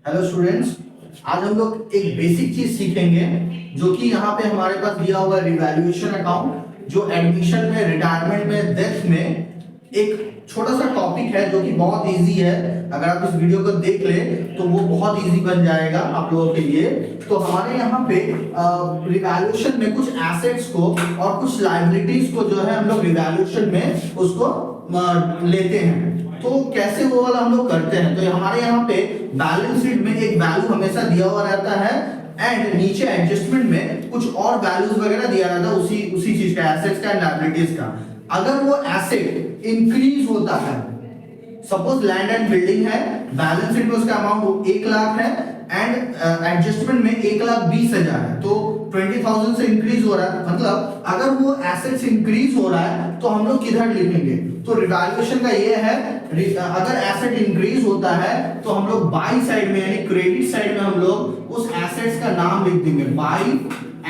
Hello students, आज हम लोग एक बेसिक चीज सीखेंगे जो कि यहाँ पे हमारे पास दिया हुआ है रिवैल्यूएशन अकाउंट, जो एडमिशन में, रिटायरमेंट में, डेथ में एक छोटा सा टॉपिक है जो कि बहुत इजी है। अगर आप इस वीडियो को देख ले तो वो बहुत इजी बन जाएगा आप लोगों के लिए। तो हमारे यहाँ पे रिवैल्यूएशन में कुछ एसेट्स को और कुछ लायबिलिटीज को जो है हम लोग रिवैल्यूएशन में उसको लेते हैं। तो कैसे वो वाला हम लोग करते हैं, तो हमारे यहाँ पे बैलेंस शीट में एक वैल्यू हमेशा दिया हुआ रहता है एंड नीचे एडजस्टमेंट में कुछ और वैल्यूज वगैरह दिया रहता है उसी चीज का, एसेट्स का एंड लायबिलिटीज का। अगर वो एसेट इंक्रीज होता है, सपोज लैंड एंड बिल्डिंग है, बैलेंस शीट में उसका अमाउंट 1 लाख है एंड एडजस्टमेंट में 1,20,000 है, तो 20,000 से इंक्रीज हो रहा है। मतलब अगर वो एसेट्स इंक्रीज हो रहा है तो हम लोग किधर लिखेंगे, तो रिवैल्यूएशन का ये है, अगर एसेट इंक्रीज होता है तो हम लोग बाई साइड में यानी क्रेडिट साइड में हम लोग उस एसेट्स का नाम लिख देंगे, बाई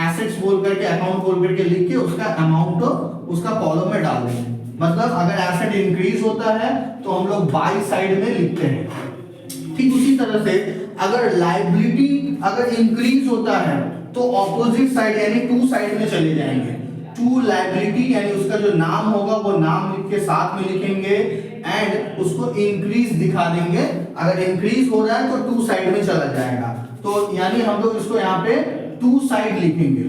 एसेट्स बोल करके, अकाउंट बोल करके लिख के उसका अमाउंट उसका कॉलम में डाल देंगे। मतलब अगर एसेट इंक्रीज होता है तो हम लोग बाई साइड में लिखते हैं। ठीक उसी तरह से अगर लायबिलिटी अगर इंक्रीज होता है तो ऑपोजिट साइड यानी टू साइड में चले जाएंगे। टू लायबिलिटी यानी उसका जो नाम होगा वो नाम लिख के साथ में लिखेंगे एंड उसको इंक्रीज दिखा देंगे। अगर इंक्रीज हो रहा है तो टू साइड में चला जाएगा, तो यानी हम लोग इसको यहाँ पे टू साइड लिखेंगे।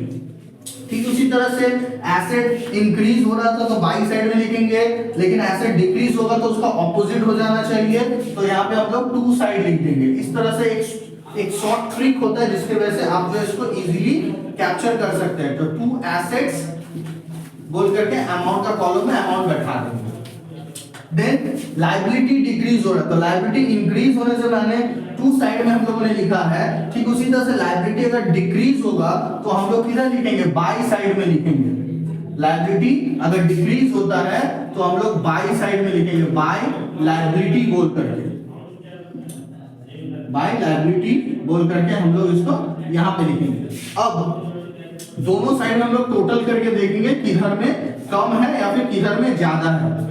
ठीक उसी तरह से एसेट इंक्रीज हो रहा था तो बाई साइड में लिखेंगे, लेकिन एसेट डिक्रीज होगा तो उसका ऑपोजिट हो जाना चाहिए, तो यहाँ पे हम लोग टू साइड लिख देंगे। इस तरह से एक शॉर्ट ट्रिक होता है जिसकी वजह से आप जो इसको इजीली कैप्चर कर सकते हैं। तो टू एसेट्स बोल करके अमाउंट का कॉलम में अमाउंट बैठा देंगे। देन लायबिलिटी डिक्रीज हो रहा है तो लायबिलिटी इंक्रीज होने से मैंने टू साइड में हम लोगों ने लिखा है। ठीक उसी तरह से लायबिलिटी अगर डिक्रीज होगा तो हम लोग किधर लिखेंगे, बाई साइड में लिखेंगे। लायबिलिटी अगर डिक्रीज होता है तो हम लोग बाई साइड में लिखेंगे, बाई लायबिलिटी बोल करके, बाई लायबिलिटी बोल करके हम लोग इसको यहां पे लिखेंगे। अब दोनों साइड में हम लोग टोटल करके देखेंगे किधर में कम है या फिर किधर में ज्यादा है।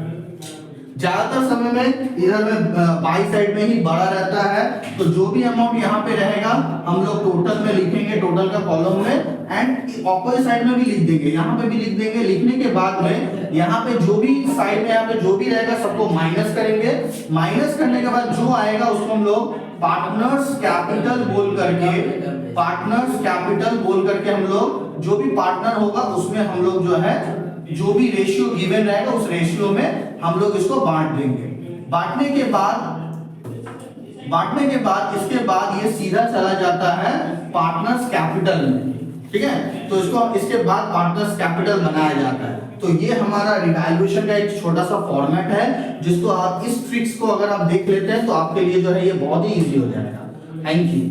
ज्यादातर समय में इधर में बाई साइड में ही बड़ा रहता है, तो जो भी अमाउंट यहाँ पे रहेगा हम लोग टोटल में लिखेंगे, टोटल का कॉलम में, एंड ऑपोजिट साइड में भी लिख देंगे, यहाँ पे भी लिख देंगे। लिखने के बाद में यहाँ पे जो भी साइड में यहाँ पे जो भी रहेगा सबको माइनस करेंगे। माइनस करने के बाद जो आएगा उसको हम लोग पार्टनर्स कैपिटल बोल करके, पार्टनर्स कैपिटल बोल करके हम लोग जो भी पार्टनर होगा उसमें हम लोग जो है जो भी रेशियो गिवन रहेगा उस रेशियो में हम लोग इसको बांट देंगे। बांटने के बाद इसके बाद ये सीधा चला जाता है पार्टनर्स कैपिटल में। ठीक है, तो इसको इसके बाद पार्टनर्स कैपिटल बनाया जाता है। तो ये हमारा रिवैल्यूएशन का एक छोटा सा फॉर्मेट है जिसको आप इस ट्रिक्स को अगर आप देख लेते हैं तो आपके लिए जो है ये बहुत ही इजी हो जाएगा। Thank you.